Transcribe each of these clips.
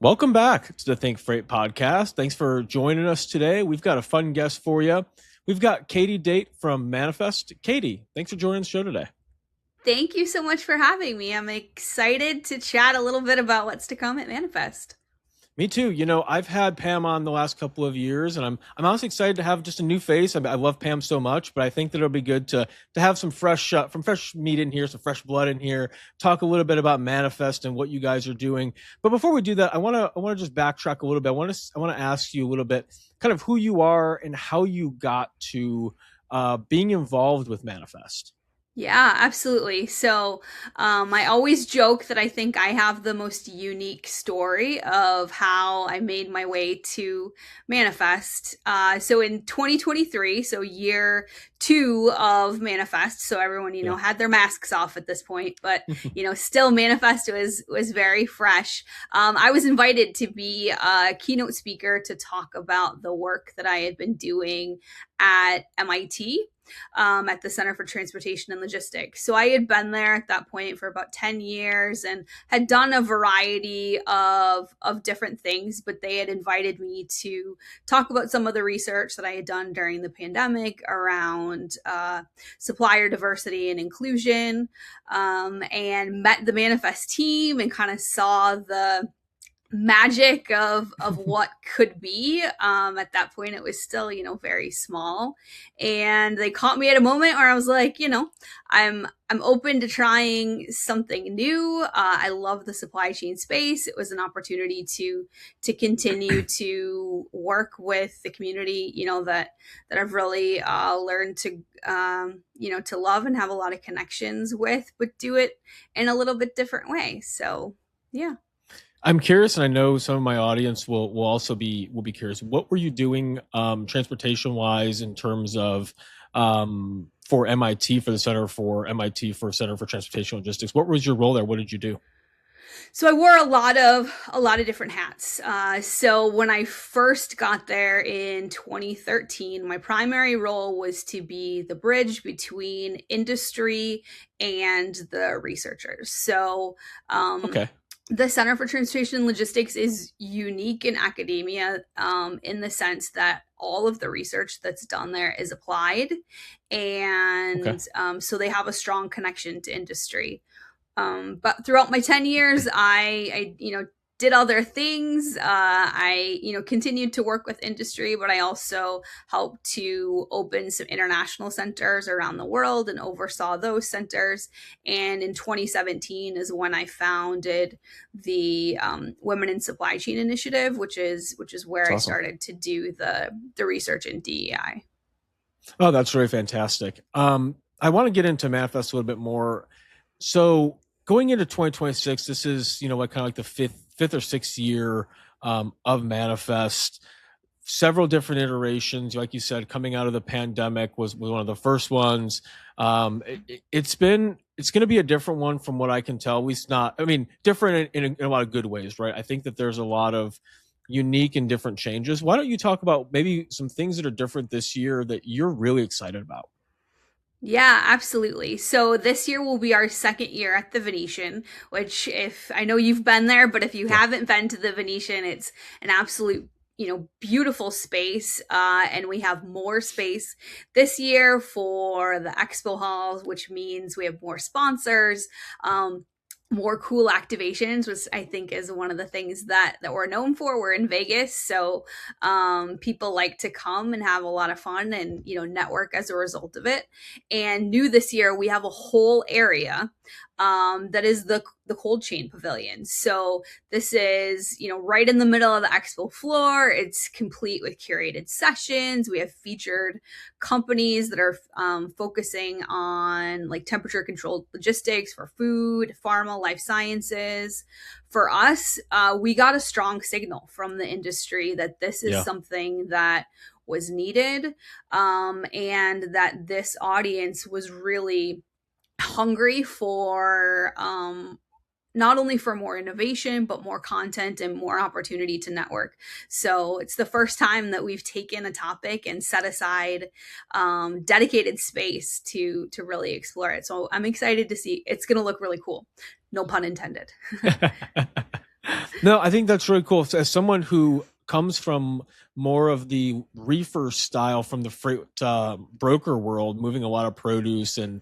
Welcome back to the ThinkFreight Podcast. Thanks for joining us today. We've got a fun guest for you. We've got Katie Date from Manifest. Katie, thanks for joining the show today. Thank you so much for having me. I'm excited to chat a little bit about what's to come at Manifest. Me too. I've had Pam on the last couple of years, and I'm honestly excited to have just a new face. I love Pam so much, but I think that it'll be good to have some fresh meat in here, some fresh blood in here. Talk a little bit about Manifest and what you guys are doing. But before we do that, I want to just backtrack a little bit. I want to ask you a little bit, kind of who you are and how you got to being involved with Manifest. Yeah, absolutely. So I always joke that I think I have the most unique story of how I made my way to Manifest. So in 2023, so year two of Manifest, so everyone, had their masks off at this point, but, still Manifest was very fresh. I was invited to be a keynote speaker to talk about the work that I had been doing at MIT. At the Center for Transportation and Logistics. So I had been there at that point for about 10 years and had done a variety of different things, but they had invited me to talk about some of the research that I had done during the pandemic around supplier diversity and inclusion, and met the Manifest team and kind of saw the magic of what could be. At that point it was still very small, and they caught me at a moment where I was like, I'm open to trying something new. I love the supply chain space. It was an opportunity to continue to work with the community, that I've really learned to to love and have a lot of connections with, but do it in a little bit different way. So yeah. I'm curious, and I know some of my audience will also be curious. What were you doing transportation wise in terms of for MIT, for the Center for MIT for Center for Transportation Logistics? What was your role there? What did you do? So I wore a lot of different hats. So when I first got there in 2013, my primary role was to be the bridge between industry and the researchers. So Okay. the Center for Transportation and Logistics is unique in academia, in the sense that all of the research that's done there is applied. Okay. And so they have a strong connection to industry. But throughout my 10 years, I did other things. I continued to work with industry, but I also helped to open some international centers around the world and oversaw those centers. And in 2017 is when I founded the Women in Supply Chain Initiative, which is where That's I awesome. started to do the research in DEI. Oh, that's really fantastic. I want to get into Manifest a little bit more. So going into 2026, this is, what kind of like the fifth or sixth year of Manifest. Several different iterations, like you said, coming out of the pandemic was one of the first ones. It's going to be a different one from what I can tell. At least not, I mean, different in a lot of good ways, right? I think that there's a lot of unique and different changes. Why don't you talk about maybe some things that are different this year that you're really excited about? Yeah, absolutely. So this year will be our second year at the Venetian, which, if I know you've been there, but if you Yeah, haven't been to the Venetian, it's an absolute, beautiful space. And we have more space this year for the expo halls, which means we have more sponsors. More cool activations, which I think is one of the things that we're known for. We're in Vegas, so people like to come and have a lot of fun and network as a result of it. And new this year, we have a whole area that is the Cold Chain Pavilion. So this is right in the middle of the expo floor. It's complete with curated sessions. We have featured companies that are focusing on like temperature controlled logistics for food, pharma, life sciences. For us, we got a strong signal from the industry that this is yeah, something that was needed, and that this audience was really hungry for not only for more innovation, but more content and more opportunity to network. So it's the first time that we've taken a topic and set aside dedicated space to really explore it. So I'm excited to see. It's going to look really cool. No pun intended. No, I think that's really cool. As someone who comes from more of the reefer style from the freight broker world, moving a lot of produce and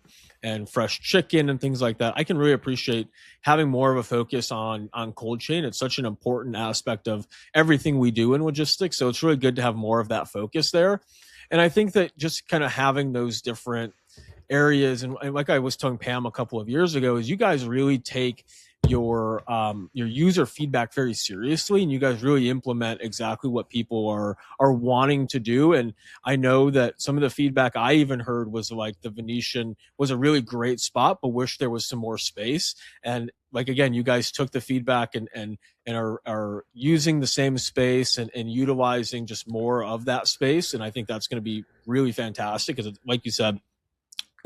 fresh chicken and things like that, I can really appreciate having more of a focus on cold chain. It's such an important aspect of everything we do in logistics, so it's really good to have more of that focus there. And I think that just kind of having those different areas, and like I was telling Pam a couple of years ago, is you guys really take your user feedback very seriously, and you guys really implement exactly what people are wanting to do. And I know that some of the feedback I even heard was like the Venetian was a really great spot, but wish there was some more space. And like, again, you guys took the feedback and are using the same space and utilizing just more of that space. And I think that's going to be really fantastic because, like you said,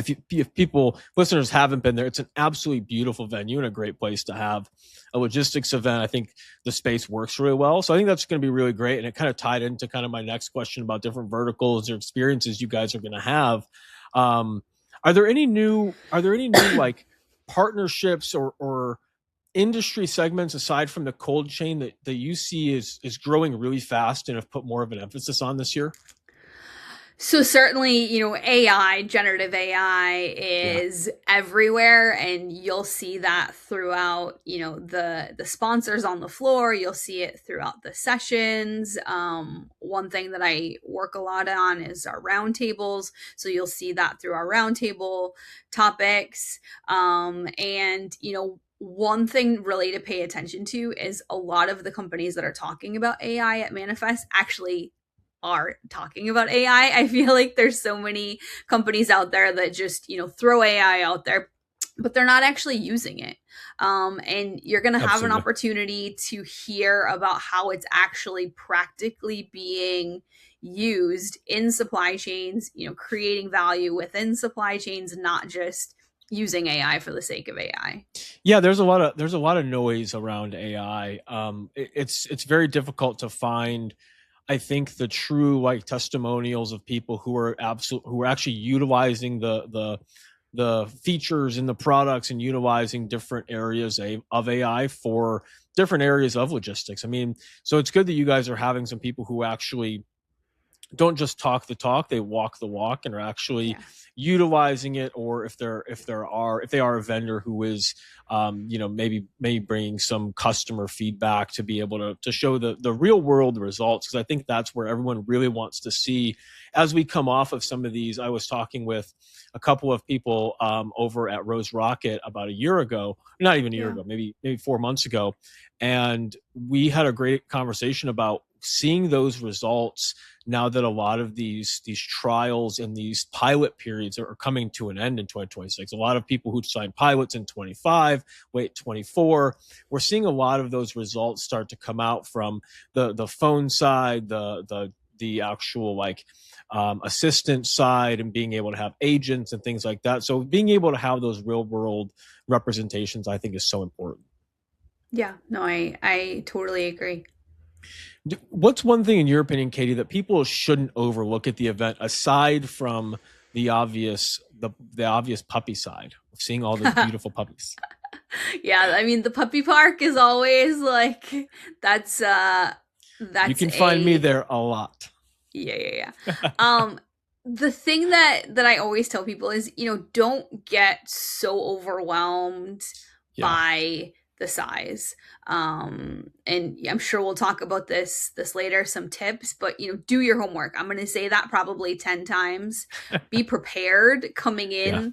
if people listeners haven't been there, it's an absolutely beautiful venue and a great place to have a logistics event. I think the space works really well, so I think that's going to be really great. And it kind of tied into kind of my next question about different verticals or experiences you guys are going to have. um, are there any new like partnerships or industry segments aside from the cold chain that you see is growing really fast and have put more of an emphasis on this year? So certainly, AI, generative AI Yeah, is everywhere, and you'll see that throughout, the sponsors on the floor. You'll see it throughout the sessions. One thing that I work a lot on is our roundtables. So you'll see that through our roundtable topics. And one thing really to pay attention to is a lot of the companies that are talking about AI at Manifest actually are talking about AI. I feel like there's so many companies out there that just, throw AI out there, but they're not actually using it. And you're going to have an absolutely. opportunity to hear about how it's actually practically being used in supply chains, creating value within supply chains, not just using AI for the sake of AI. Yeah, there's a lot of noise around AI. It's very difficult to find, I think, the true like testimonials of people who are actually utilizing the features in the products and utilizing different areas of AI for different areas of logistics. I mean, so it's good that you guys are having some people who actually don't just talk the talk, they walk the walk and are actually Yeah. utilizing it. Or if they are a vendor who is maybe bringing some customer feedback to be able to show the real world results, because I think that's where everyone really wants to see as we come off of some of these. I was talking with a couple of people over at Rose Rocket about a year ago, not even a year Yeah. ago, maybe 4 months ago, and we had a great conversation about seeing those results now that a lot of these trials and these pilot periods are coming to an end in 2026. A lot of people who signed pilots in 25, wait 24, we're seeing a lot of those results start to come out from the phone side, the actual like assistant side, and being able to have agents and things like that. So being able to have those real world representations, I think, is so important. Yeah. No, I totally agree. What's one thing in your opinion, Katie, that people shouldn't overlook at the event aside from the obvious puppy side of seeing all those beautiful puppies? Yeah, I mean the puppy park is always like that's uh You that's can find me a there a lot. yeah. Um the thing that I always tell people is, don't get so overwhelmed Yeah, by the size. And I'm sure we'll talk about this later, some tips, but do your homework. I'm going to say that probably 10 times. Be prepared coming yeah,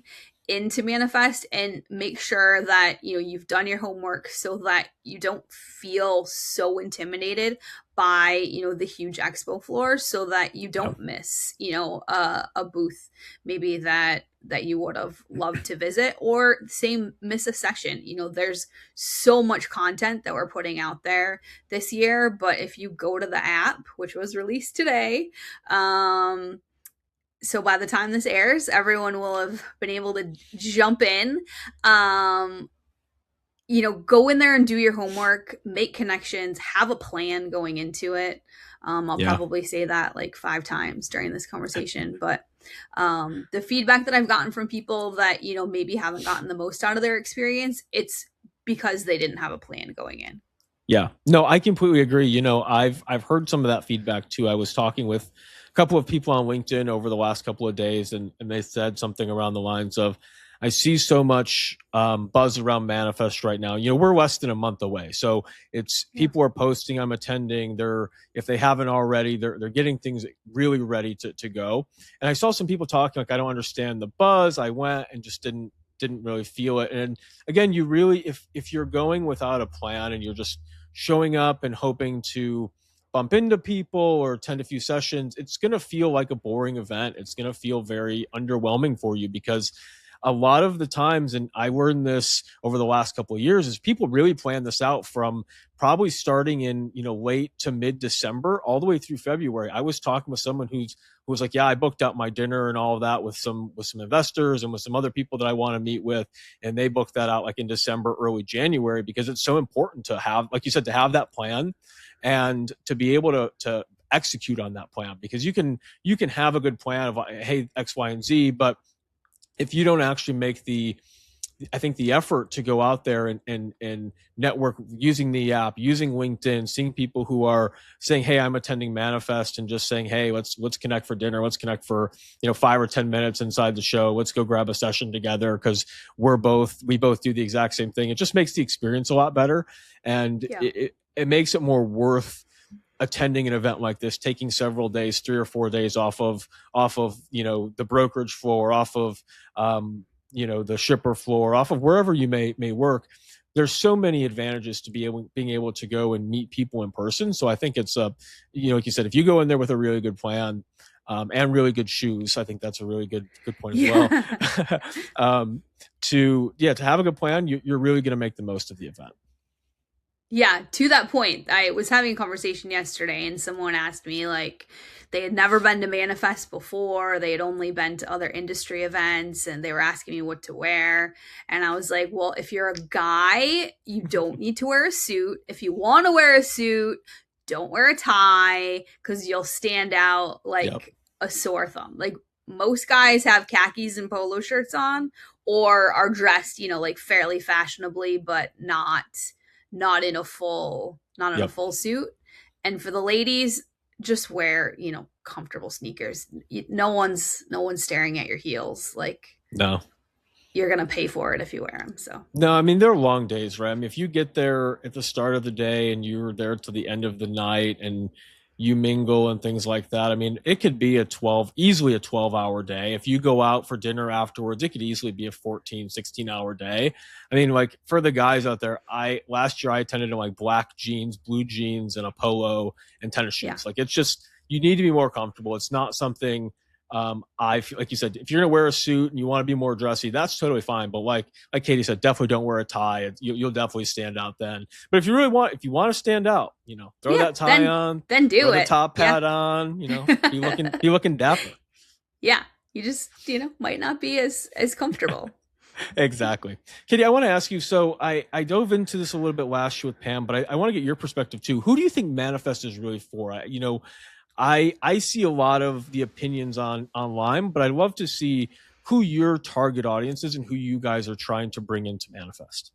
into Manifest, and make sure that you've done your homework so that you don't feel so intimidated by the huge expo floor, so that you yeah. don't miss a booth maybe that you would have loved to visit, or same, miss a session. There's so much content that we're putting out there this year, but if you go to the app, which was released today, so by the time this airs, everyone will have been able to jump in. um Go in there and do your homework, make connections, have a plan going into it. I'll Yeah. probably say that like 5 times during this conversation, but the feedback that I've gotten from people that maybe haven't gotten the most out of their experience, it's because they didn't have a plan going in. Yeah, no, I completely agree. I've heard some of that feedback too. I was talking with a couple of people on LinkedIn over the last couple of days, and they said something around the lines of, "I see so much buzz around Manifest right now. We're less than a month away, so it's Yeah. people are posting. I'm attending. They're if they haven't already, they're getting things really ready to go. And I saw some people talking like, I don't understand the buzz. I went and just didn't really feel it. And again, you really if you're going without a plan and you're just showing up and hoping to bump into people or attend a few sessions, it's going to feel like a boring event. It's going to feel very underwhelming for you because a lot of the times, and I learned this over the last couple of years, is people really plan this out from probably starting in late to mid December all the way through February. I was talking with someone who was like, yeah, I booked out my dinner and all of that with some investors and with some other people that I want to meet with, and they booked that out like in December, early January, because it's so important to have, like you said, to have that plan and to be able to execute on that plan, because you can have a good plan of, hey, X, Y, and Z, but if you don't actually make I think the effort to go out there and network using the app, using LinkedIn, seeing people who are saying, hey, I'm attending Manifest, and just saying, hey, let's connect for dinner. Let's connect for 5 or 10 minutes inside the show. Let's go grab a session together because we both do the exact same thing. It just makes the experience a lot better, and Yeah. it makes it more worth attending an event like this, taking several days, 3 or 4 days off of the brokerage floor, off of the shipper floor, off of wherever you may work. There's so many advantages to being able to go and meet people in person. So I think it's like you said, if you go in there with a really good plan and really good shoes, I think that's a really good point as Yeah. well. To have a good plan, you're really going to make the most of the event. Yeah, to that point, I was having a conversation yesterday and someone asked me like they had never been to Manifest before, they had only been to other industry events and they were asking me what to wear. And I was like, "Well, if you're a guy, you don't need to wear a suit. If you want to wear a suit, don't wear a tie cuz you'll stand out Yep. like a sore thumb." Like most guys have khakis and polo shirts on or are dressed, like fairly fashionably but not in a Yep. full suit. And for the ladies, just wear, comfortable sneakers. No one's staring at your heels. Like No. you're going to pay for it if you wear them. So, No, I mean, they're long days, right? I mean, if you get there at the start of the day and you're there till the end of the night and you mingle and things like that, I mean, it could be easily a 12-hour day. If you go out for dinner afterwards, it could easily be a 14, 16-hour day. I mean, like for the guys out there, last year I attended in like black jeans, blue jeans, and a polo and tennis yeah. shoes. Like it's just, you need to be more comfortable. It's not something I feel like you said, if you're gonna wear a suit and you want to be more dressy, that's totally fine. But like Katie said, definitely don't wear a tie. You'll definitely stand out then. But if you want to stand out, throw Yeah, that tie on, then throw do the it. top Yeah. hat on. Be looking dapper. Yeah. You just, might not be as comfortable. Exactly. Katie, I want to ask you, so I dove into this a little bit last year with Pam, but I want to get your perspective too. Who do you think Manifest is really for? I see a lot of the opinions online, but I'd love to see who your target audience is and who you guys are trying to bring into Manifest.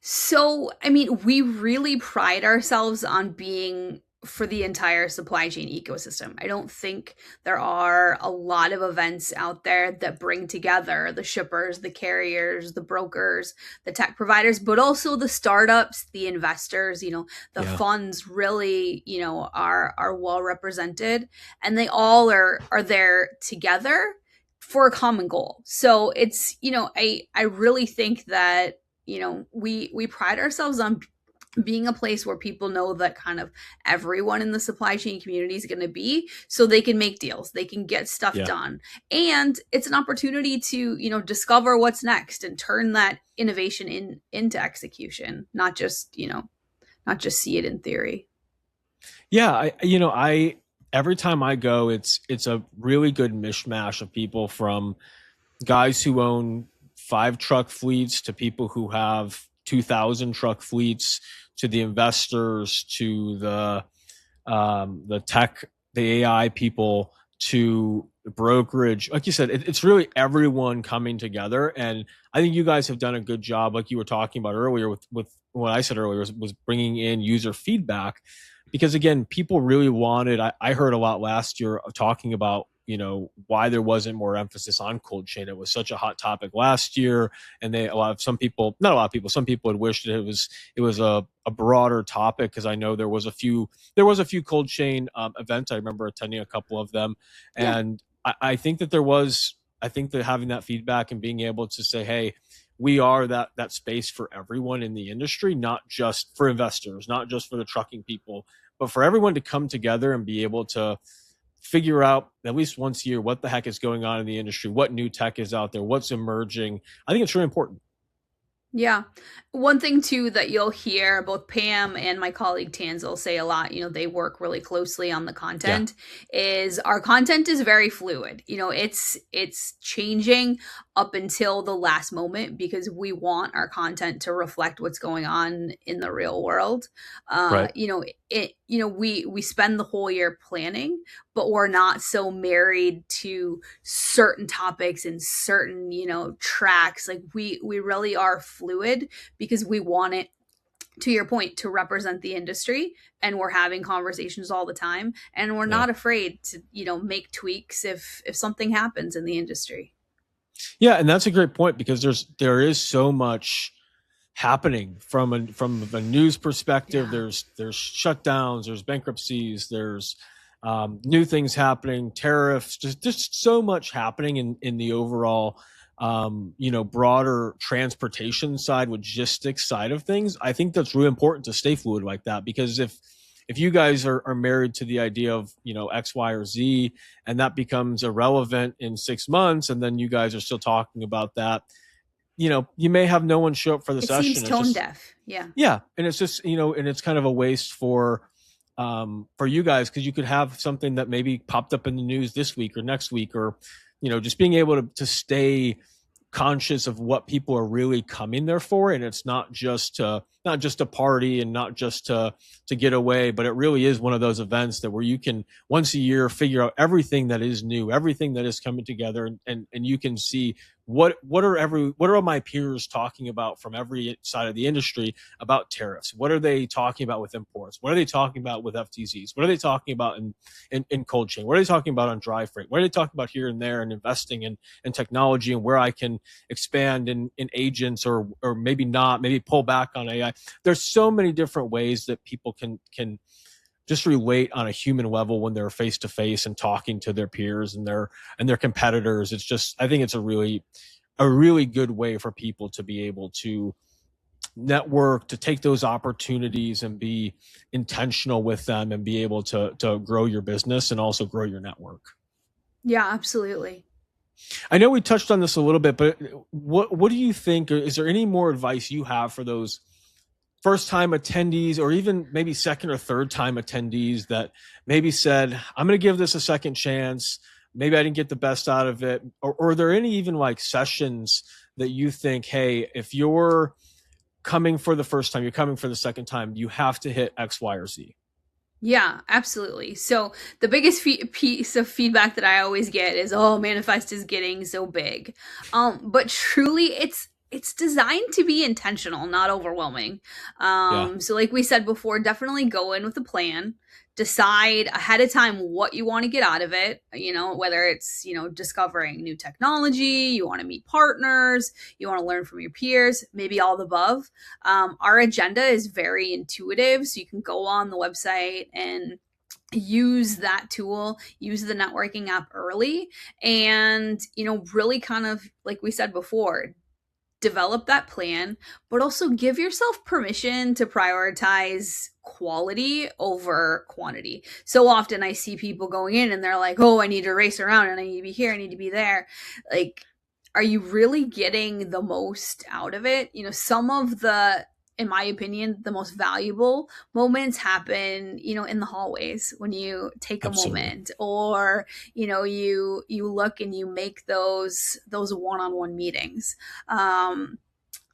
So, I mean, we really pride ourselves on being for the entire supply chain ecosystem. I don't think there are a lot of events out there that bring together the shippers, the carriers, the brokers, the tech providers, but also the startups, the investors, the Yeah. funds really, are well represented and they all are there together for a common goal. So it's, I really think that we pride ourselves on being a place where people know that kind of everyone in the supply chain community is going to be so they can make deals, they can get stuff Yeah. done, and it's an opportunity to discover what's next and turn that innovation into execution, not just see it in theory. Yeah. I every time I go, it's a really good mishmash of people, from guys who own 5 truck fleets to people who have 2,000 truck fleets, to the investors, to the tech, the AI people, to the brokerage. Like you said, it's really everyone coming together. And I think you guys have done a good job, like you were talking about earlier, with what I said earlier was bringing in user feedback, because again, people really wanted. I heard a lot last year talking about, why there wasn't more emphasis on cold chain. It was such a hot topic last year, and some people, not a lot of people, some people had wished that it was a broader topic, because I know there was a few cold chain events. I remember attending a couple of them, Yeah. and I think that I think that having that feedback and being able to say, hey, we are that space for everyone in the industry, not just for investors, not just for the trucking people, but for everyone to come together and be able to figure out at least once a year what the heck is going on in the industry, what new tech is out there, what's emerging. I think it's really important. Yeah. One thing too that you'll hear both Pam and my colleague Tanzel say a lot, they work really closely on the Yeah. content, is our content is very fluid. It's changing up until the last moment because we want our content to reflect what's going on in the real world. Right. We spend the whole year planning, but we're not so married to certain topics and certain, tracks. Like we really are fluid because we want it, to your point, to represent the industry, and we're having conversations all the time, and we're Yeah. not afraid to, make tweaks if something happens in the industry. Yeah, and that's a great point, because there is so much happening from a news perspective. Yeah. There's shutdowns, there's bankruptcies, there's new things happening, tariffs, just so much happening in the overall broader transportation side, logistics side of things. I think that's really important to stay fluid like that, because if you guys are married to the idea of X, Y, or Z, and that becomes irrelevant in 6 months, and then you guys are still talking about that, you may have no one show up for the It seems session. It's tone just, deaf. Yeah. yeah, and it's just, and it's kind of a waste for you guys, because you could have something that maybe popped up in the news this week or next week, or just being able to stay conscious of what people are really coming there for, and it's not just a party and not just to get away, but it really is one of those events that where you can once a year figure out everything that is new, everything that is coming together, and you can see what are my peers talking about from every side of the industry about tariffs. What are they talking about with imports? What are they talking about with FTZs? What are they talking about in cold chain? What are they talking about on dry freight? What are they talking about here and there, and investing in technology, and where I can expand in agents, or maybe not, maybe pull back on AI. There's so many different ways that people can just relate on a human level when they're face to face and talking to their peers and their competitors. It's just, I think it's a really good way for people to be able to network, to take those opportunities and be intentional with them, and be able to grow your business and also grow your network. Yeah, absolutely. I know we touched on this a little bit, but what do you think? Is there any more advice you have for those first time attendees, or even maybe second or third time attendees that maybe said, I'm going to give this a second chance. Maybe I didn't get the best out of it. Or are there any even like sessions that you think, hey, if you're coming for the first time, you're coming for the second time, you have to hit X, Y, or Z? Yeah, absolutely. So the biggest piece of feedback that I always get is, "Oh, Manifest is getting so big," but truly, it's designed to be intentional, not overwhelming. Yeah. So like we said before, definitely go in with a plan. Decide ahead of time what you want to get out of it. Whether it's discovering new technology, you want to meet partners, you want to learn from your peers, maybe all the above. Our agenda is very intuitive, so you can go on the website and use that tool, use the networking app early, and really kind of, like we said before, develop that plan, but also give yourself permission to prioritize quality over quantity. So often I see people going in and they're like, "Oh, I need to race around and I need to be here, I need to be there." Like, are you really getting the most out of it? Some of the, in my opinion, the most valuable moments happen, in the hallways when you take a Absolutely. moment, or you look and you make those one-on-one meetings.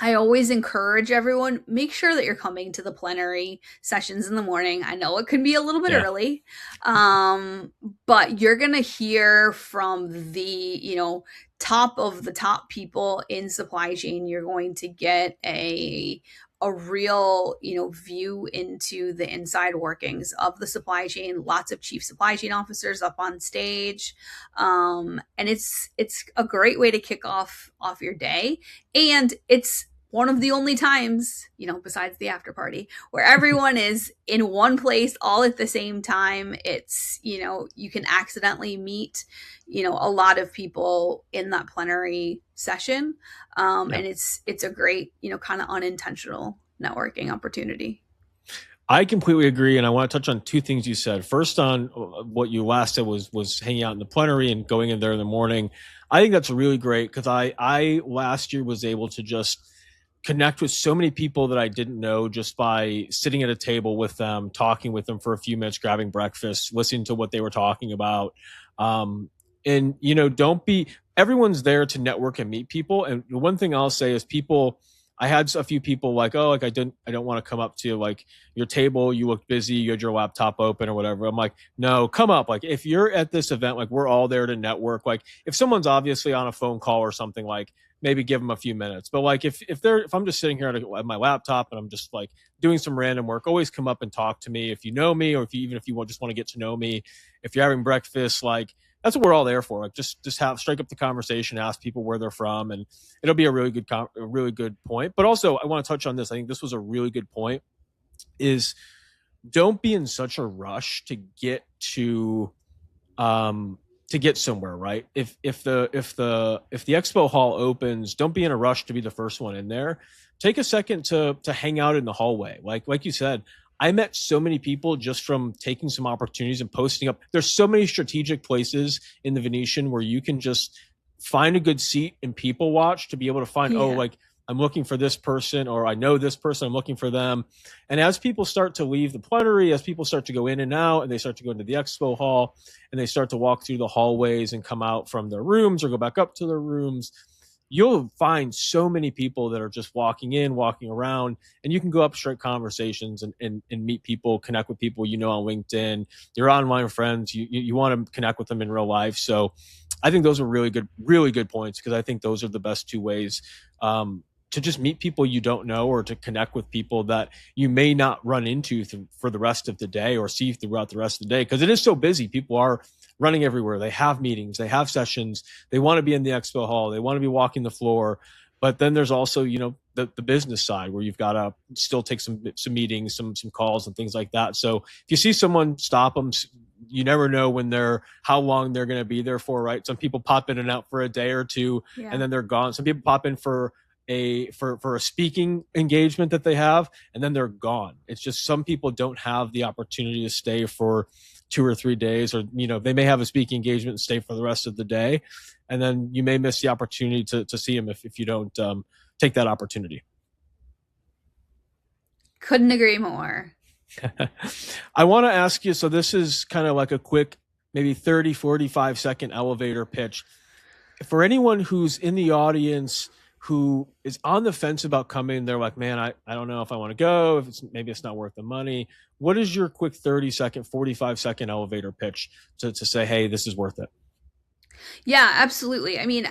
I always encourage everyone, make sure that you're coming to the plenary sessions in the morning. I know it can be a little bit Yeah. early, but you're going to hear from the, top of the top people in supply chain. You're going to get a a real, view into the inside workings of the supply chain. Lots of chief supply chain officers up on stage, and it's a great way to kick off your day, and it's one of the only times, besides the after party, where everyone is in one place all at the same time. It's, you can accidentally meet, a lot of people in that plenary session. And it's a great, kind of unintentional networking opportunity. I completely agree, and I want to touch on two things you said. First, on what you last said was hanging out in the plenary and going in there in the morning. I think that's really great because I last year was able to just connect with so many people that I didn't know just by sitting at a table with them, talking with them for a few minutes, grabbing breakfast, listening to what they were talking about. And don't be, everyone's there to network and meet people. And the one thing I'll say is I had a few people like, oh, like I don't want to come up to like your table. You looked busy. You had your laptop open or whatever. I'm like, no, come up. Like if you're at this event, like we're all there to network. Like if someone's obviously on a phone call or something, like maybe give them a few minutes. But like if I'm just sitting here at my laptop and I'm just like doing some random work, always come up and talk to me if you know me, or even if you just want to get to know me. If you're having breakfast, like that's what we're all there for. Like just strike up the conversation, ask people where they're from, and it'll be a really good point. But also, I want to touch on this. I think this was a really good point. Is don't be in such a rush to get somewhere, right? If the expo hall opens, don't be in a rush to be the first one in there. Take a second to hang out in the hallway. Like you said, I met so many people just from taking some opportunities and posting up. There's so many strategic places in the Venetian where you can just find a good seat and people watch to be able to find, oh, like I'm looking for this person, or I know this person, I'm looking for them. And as people start to leave the plenary, as people start to go in and out, and they start to go into the expo hall, and they start to walk through the hallways and come out from their rooms or go back up to their rooms, you'll find so many people that are just walking in, walking around, and you can go up straight conversations and meet people, connect with people on LinkedIn, your online friends. You want to connect with them in real life. So I think those are really good points, because I think those are the best two ways to just meet people you don't know, or to connect with people that you may not run into for the rest of the day or see throughout the rest of the day, because it is so busy. People are running everywhere. They have meetings, they have sessions, they want to be in the expo hall, they want to be walking the floor. But then there's also, the business side where you've got to still take some meetings, some calls and things like that. So if you see someone, stop them. You never know how long they're going to be there for, right? Some people pop in and out for a day or two, and then they're gone. Some people pop in for a speaking engagement that they have, and then they're gone. It's just some people don't have the opportunity to stay for 2 or 3 days, or they may have a speaking engagement and stay for the rest of the day, and then you may miss the opportunity to see them if you don't take that opportunity. Couldn't agree more. I want to ask you, so this is kind of like a quick, maybe 30-45 second elevator pitch for anyone who's in the audience who is on the fence about coming. They're like, man, I don't know if I want to go, if maybe it's not worth the money. What is your quick 30-second, 45-second elevator pitch to say, hey, this is worth it? Yeah, absolutely. I mean,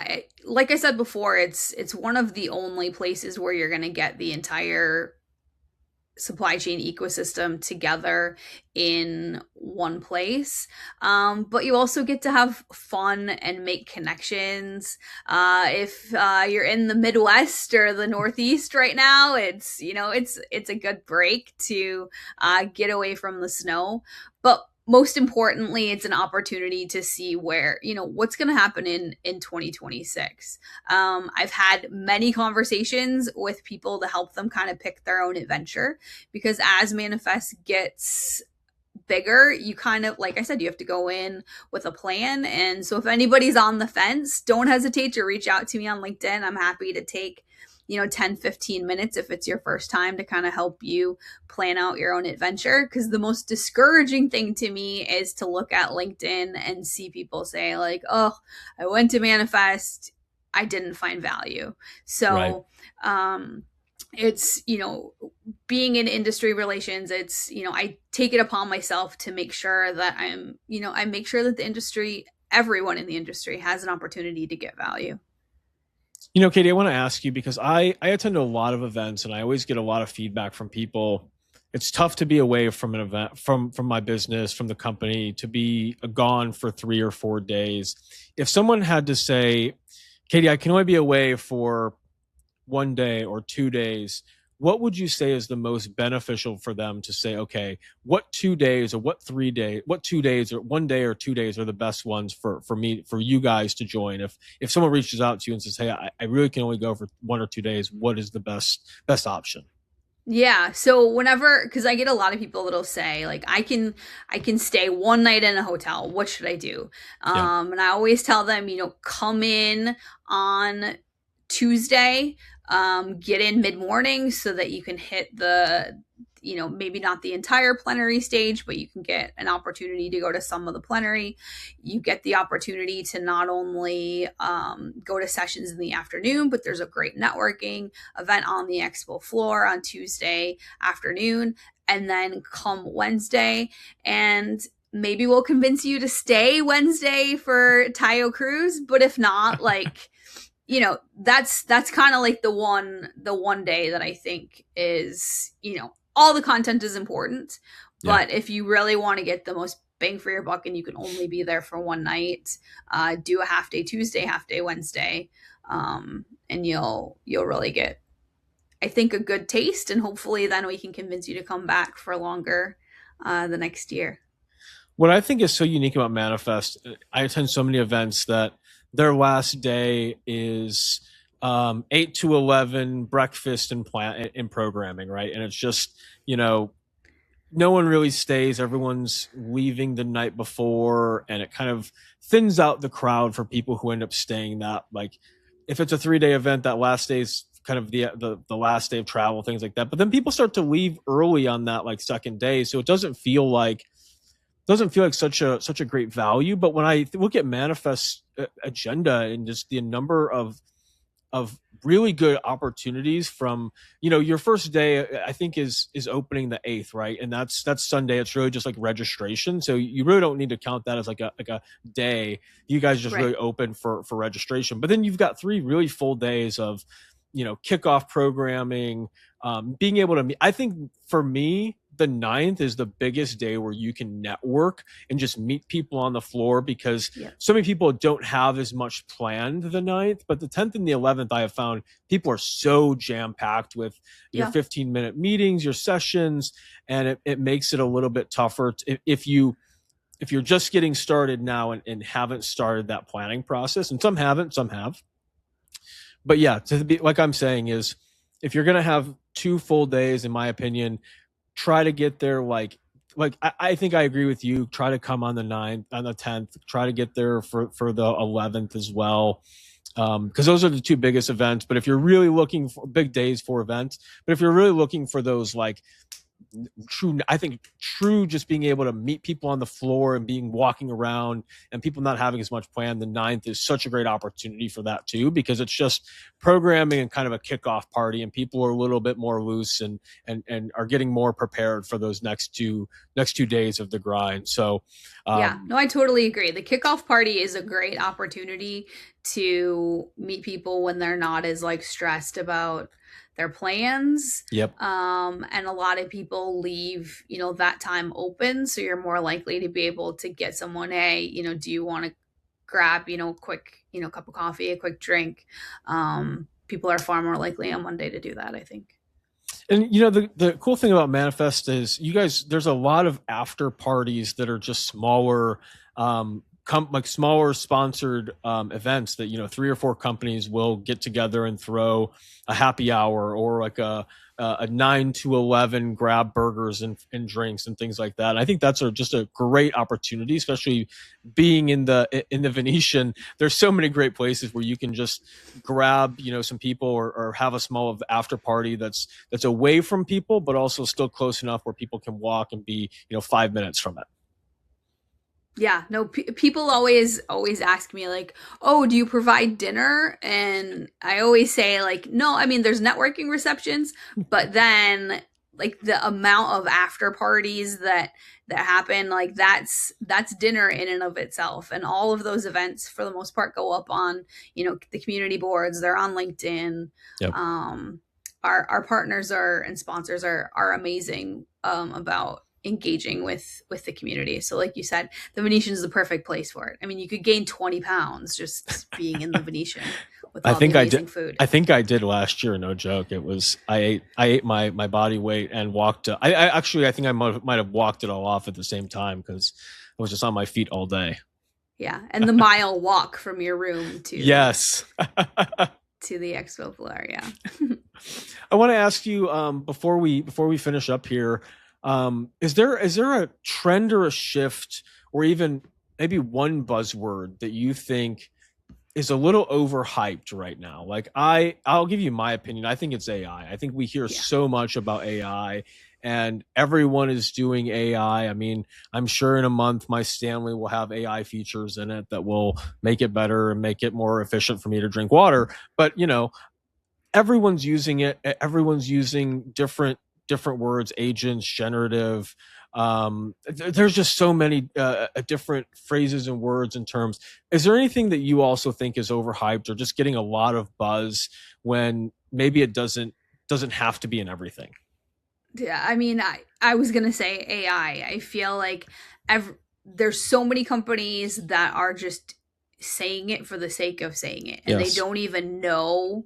like I said before, it's one of the only places where you're going to get the entire supply chain ecosystem together in one place. But you also get to have fun and make connections. If you're in the Midwest or the Northeast right now, it's a good break to get away from the snow. But most importantly, it's an opportunity to see where, what's going to happen in 2026. I've had many conversations with people to help them kind of pick their own adventure, because as Manifest gets bigger, you kind of, like I said, you have to go in with a plan. And so if anybody's on the fence, don't hesitate to reach out to me on LinkedIn. I'm happy to take 10-15 minutes if it's your first time to kind of help you plan out your own adventure. Because the most discouraging thing to me is to look at LinkedIn and see people say like, oh, I went to Manifest, I didn't find value. So it's, being in industry relations, it's, I take it upon myself to make sure that I make sure that the industry, everyone in the industry has an opportunity to get value. Katie, I want to ask you because I attend a lot of events and I always get a lot of feedback from people. It's tough to be away from an event, from my business, from the company, to be gone for 3 or 4 days. If someone had to say, Katie, I can only be away for 1 day or 2 days, what would you say is the most beneficial for them to say, okay, what 2 days or what 3 days, what 2 days or 1 day or 2 days are the best ones for me, for you guys to join? If someone reaches out to you and says, hey, I really can only go for 1 or 2 days, what is the best option? Yeah. So whenever, because I get a lot of people that'll say like, I can stay one night in a hotel. What should I do? Yeah. And I always tell them, come in on Tuesday, get in mid morning so that you can hit maybe not the entire plenary stage, but you can get an opportunity to go to some of the plenary. You get the opportunity to not only go to sessions in the afternoon, but there's a great networking event on the expo floor on Tuesday afternoon. And then come Wednesday, and maybe we'll convince you to stay Wednesday for Tayo Cruise. But if not, like, that's kind of like the one day that I think is, all the content is important, Yeah. but if you really want to get the most bang for your buck and you can only be there for one night, do a half day Tuesday, half day Wednesday, and you'll really get, I think, a good taste, and hopefully then we can convince you to come back for longer the next year. What I think is so unique about Manifest, I attend so many events that their last day is 8 to 11 breakfast and plan in programming, right? And it's just, you know, no one really stays. Everyone's leaving the night before, and it kind of thins out the crowd for people who end up staying. That, like, if it's a 3 day event, that last day is kind of the last day of travel, things like that. But then people start to leave early on that like second day, so it doesn't feel like such a great value. But when I look at Manifest agenda and just the number of really good opportunities from, your first day, I think is opening the 8th, right? And that's Sunday. It's really just like registration, so you really don't need to count that as like a day. You guys just Right. really open for registration. But then you've got 3 really full days of, kickoff programming, being able to meet. I think for me, the 9th is the biggest day where you can network and just meet people on the floor, because Yeah. so many people don't have as much planned the 9th. But the 10th and the 11th, I have found people are so jam packed with your Yeah. 15-minute meetings, your sessions, and it makes it a little bit tougher if you're just getting started now and haven't started that planning process. And some haven't, some have. But yeah, to be like I'm saying is, if you're gonna have 2 full days, in my opinion, try to get there I think I agree with you. Try to come on the 9th, on the 10th. Try to get there for the 11th as well, because those are the 2 biggest events. But if you're really looking for big days for events, but if you're really looking for those like true, just being able to meet people on the floor and being walking around and people not having as much plan, the 9th is such a great opportunity for that too, because it's just programming and kind of a kickoff party, and people are a little bit more loose and are getting more prepared for those next two days of the grind. So Yeah, no, I totally agree. The kickoff party is a great opportunity to meet people when they're not as like stressed about their plans. yep. And a lot of people leave, that time open. So you're more likely to be able to get someone, hey, do you want to grab, quick, cup of coffee, a quick drink? People are far more likely on Monday to do that, I think. And the cool thing about Manifest is, you guys, there's a lot of after parties that are just smaller, like smaller sponsored events that 3 or 4 companies will get together and throw a happy hour, or like a 9 to 11 grab burgers and drinks and things like that. And I think that's just a great opportunity, especially being in the Venetian. There's so many great places where you can just grab some people, or have a small after party that's away from people, but also still close enough where people can walk and be 5 minutes from it. Yeah, no, people always ask me like, "Oh, do you provide dinner?" And I always say like, "No, I mean there's networking receptions, but then like the amount of after parties that happen, like that's dinner in and of itself. And all of those events for the most part go up on, the community boards. They're on LinkedIn. Yep. Our partners and sponsors are amazing about engaging with the community. So like you said, the Venetian is the perfect place for it. I mean, you could gain 20 pounds just being in the Venetian with all the amazing food. I think I did last year. No joke. It was, I ate my body weight and walked. I think I might have walked it all off at the same time because I was just on my feet all day. Yeah. And the mile walk from your room to yes. to the expo floor. Yeah. I want to ask you, before we finish up here, is there a trend or a shift or even maybe one buzzword that you think is a little overhyped right now? Like I'll give you my opinion. I think it's AI. I think we hear so much about AI and everyone is doing AI. I mean, I'm sure in a month my Stanley will have AI features in it that will make it better and make it more efficient for me to drink water. But everyone's using it. Everyone's using different words, agents, generative. There's just so many different phrases and words and terms. Is there anything that you also think is overhyped or just getting a lot of buzz when maybe it doesn't have to be in everything? Yeah, I mean, I was gonna say AI. I feel like there's so many companies that are just saying it for the sake of saying it, and they don't even know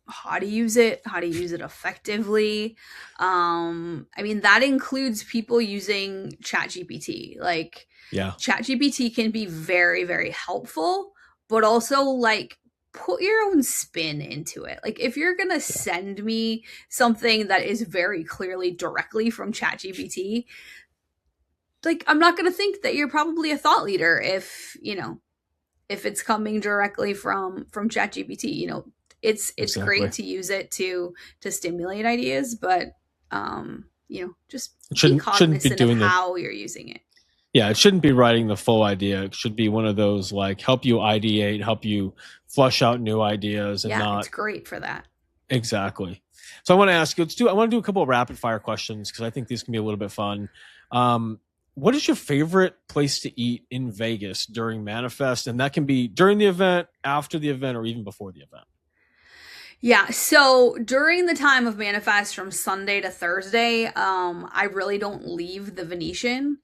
how to use it effectively. I mean, that includes people using ChatGPT. Like, ChatGPT can be very, very helpful, but also like put your own spin into it. Like, if you're gonna send me something that is very clearly directly from ChatGPT, like, I'm not gonna think that you're probably a thought leader if it's coming directly from ChatGPT. It's great to use it to stimulate ideas, but just be cognizant of how you're using it. Yeah, it shouldn't be writing the full idea. It should be one of those like help you ideate, help you flush out new ideas, and it's great for that. Exactly. So I want to ask you, I want to do a couple of rapid fire questions because I think these can be a little bit fun. What is your favorite place to eat in Vegas during Manifest? And that can be during the event, after the event, or even before the event. Yeah, so during the time of Manifest from Sunday to Thursday, I really don't leave the Venetian.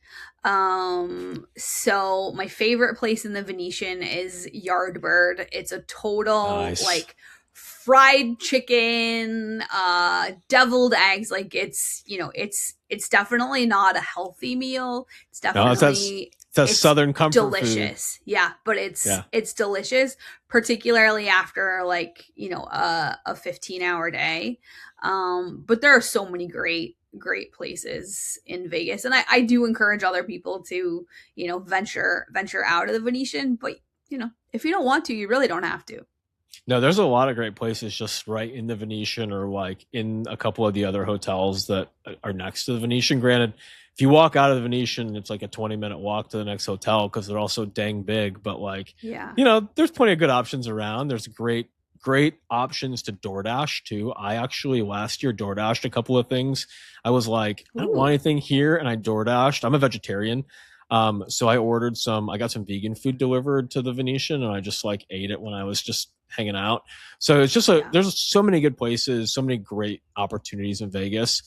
So my favorite place in the Venetian is Yardbird. It's a total like fried chicken, deviled eggs. Like it's definitely not a healthy meal. It's definitely it's Southern comfort delicious food. Yeah, but it's delicious, particularly after like a 15-hour day. But there are so many great places in Vegas, and I do encourage other people to venture out of the Venetian. But if you don't want to, you really don't have to. No, there's a lot of great places just right in the Venetian or like in a couple of the other hotels that are next to the Venetian. Granted, if you walk out of the Venetian, it's like a 20-minute walk to the next hotel because they're all so dang big. But like, there's plenty of good options around. There's great options to DoorDash too. I actually last year DoorDashed a couple of things. I was like, I don't want anything here, and I DoorDashed. I'm a vegetarian. So I got some vegan food delivered to the Venetian, and I just like ate it when I was just hanging out. So it's just there's so many good places, so many great opportunities in Vegas.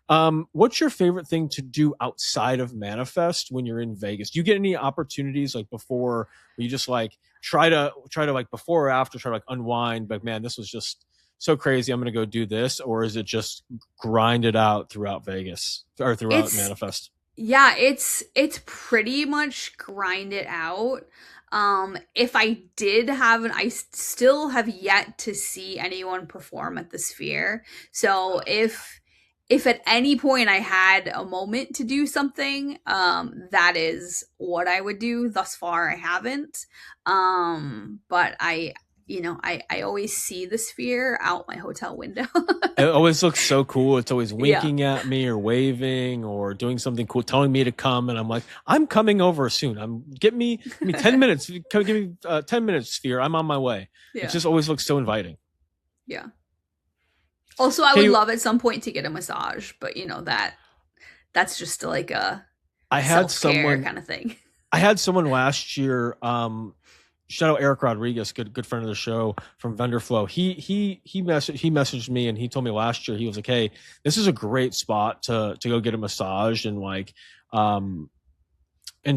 What's your favorite thing to do outside of Manifest when you're in Vegas? Do you get any opportunities like before where you just like try to like before or after try to like unwind, but man, this was just so crazy, I'm going to go do this? Or is it just grind it out throughout Vegas or throughout Manifest? Yeah, it's pretty much grind it out. If I did I still have yet to see anyone perform at the Sphere. So if at any point I had a moment to do something, that is what I would do. Thus far, I haven't. But I always see the Sphere out my hotel window. It always looks so cool. It's always winking at me or waving or doing something cool, telling me to come. And I'm like, I'm coming over soon. Give me 10 minutes. Give me 10 minutes, Sphere. I'm on my way. Yeah. It just always looks so inviting. Yeah. Also, I would Katie, love at some point to get a massage, but that's just like a I had self-care someone kind of thing. I had someone last year. Shout out Eric Rodriguez, good friend of the show from Vendor Flow. He messaged me and he told me last year he was like, "Hey, this is a great spot to go get a massage and like and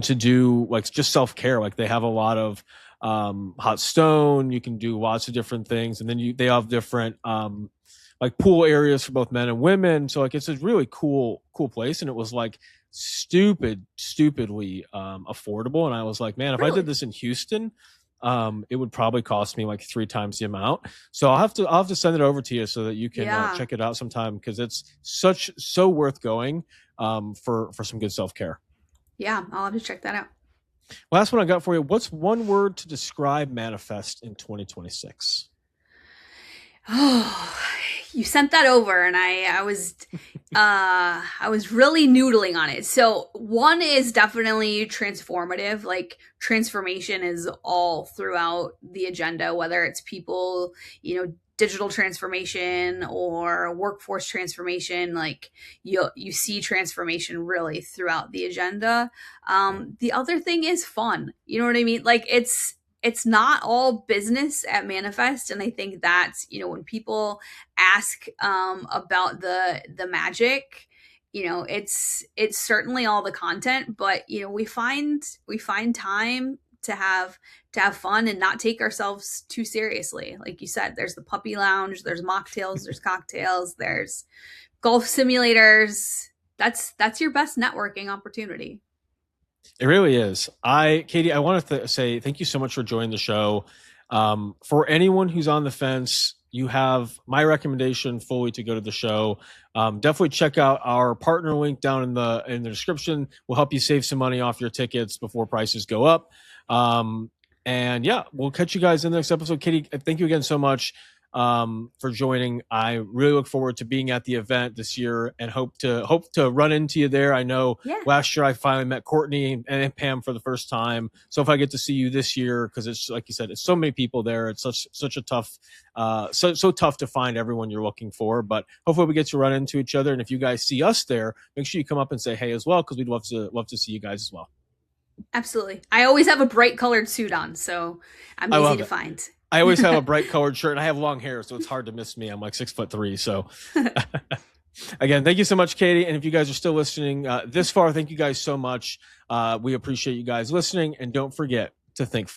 to do like just self-care. Like they have a lot of hot stone. You can do lots of different things, and then they have different like pool areas for both men and women. So like it's a really cool place, and it was like stupidly affordable. And I was like, man, if I Really? did this in Houston, it would probably cost me like 3 times the amount. So I'll have to send it over to you so that you can Yeah. check it out sometime, because it's so worth going for some good self-care. Yeah, I'll have to check that out. Last one I got for you. What's one word to describe Manifest in 2026? Oh, you sent that over, and I was really noodling on it. So one is definitely transformative. Like transformation is all throughout the agenda, whether it's people, digital transformation or workforce transformation. Like you see transformation really throughout the agenda. The other thing is fun. You know what I mean? Like it's not all business at Manifest, and I think that's when people ask about the magic, it's certainly all the content, but we find time to have fun and not take ourselves too seriously. Like you said, there's the puppy lounge, there's mocktails, there's cocktails, there's golf simulators. That's your best networking opportunity. It really is. Katie, I want to say thank you so much for joining the show. For anyone who's on the fence, you have my recommendation fully to go to the show. Definitely check out our partner link down in the description. We'll help you save some money off your tickets before prices go up. And yeah, we'll catch you guys in the next episode. Katie, thank you again so much for joining. I really look forward to being at the event this year and hope to run into you there. I know last year I finally met Courtney and Pam for the first time. So if I get to see you this year, because it's like you said, it's so many people there. It's such a tough, so tough to find everyone you're looking for. But hopefully we get to run into each other. And if you guys see us there, make sure you come up and say hey as well, because we'd love to see you guys as well. Absolutely. I always have a bright colored suit on, so I'm easy to find. I always have a bright colored shirt, and I have long hair, so it's hard to miss me. I'm like 6'3". So again, thank you so much, Katie. And if you guys are still listening this far, thank you guys so much. We appreciate you guys listening, and don't forget to think